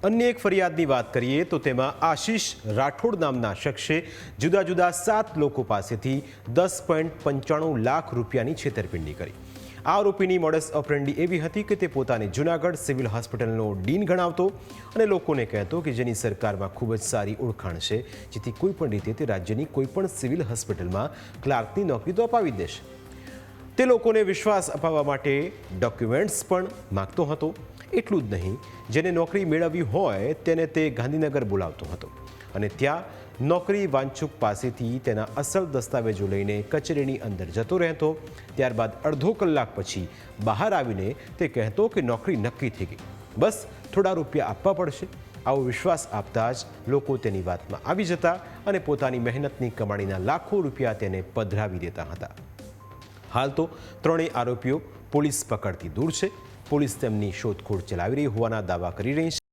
अन्य एक फरियादनी बात करिए तो तेमां आशीष राठोड नामना शख्से जुदा जुदा 7 लोको पासेथी 10.95 लाख रूपियानी छेतरपिंडी करी। आ आरोपीनी मोडस ऑपरेंडी एवी हती के ते पोताने जूनागढ़ सिविल होस्पिટલનો ડીન ગણાવતો અને લોકોને કહેતો કે જેની સરકારમાં ખૂબ જ સારી ઓળખાણ છે, જેથી કોઈપણ રીતે તે રાજ્યની કોઈપણ સિવિલ હોસ્પિટલમાં ક્લાર્કની નોકરી તો અપાવી દેશે। તે લોકોને વિશ્વાસ અપાવવા માટે ડોક્યુમેન્ટ્સ પણ માંગતો હતો। એટલું જ નહીં, જેને નોકરી મેળવવી હોય તેને તે ગાંધીનગર બોલાવતો હતો અને ત્યાં નોકરી વાંચુક પાસેથી તેના અસલ દસ્તાવેજો લઈને કચેરીની અંદર જતો રહેતો। ત્યારબાદ અડધો કલાક પછી બહાર આવીને તે કહેતો કે નોકરી નક્કી થઈ ગઈ, બસ થોડા રૂપિયા આપવા પડશે। આવો વિશ્વાસ આપતા જ લોકો તેની વાતમાં આવી જતા અને પોતાની મહેનતની કમાણીના લાખો રૂપિયા તેને પધરાવી દેતા હતા। હાલ તો ત્રણેય આરોપીઓ પોલીસ પકડથી દૂર છે। પોલીસ તેમની શોધખોળ ચલાવી રહી હોવાના દાવા કરી રહી છે।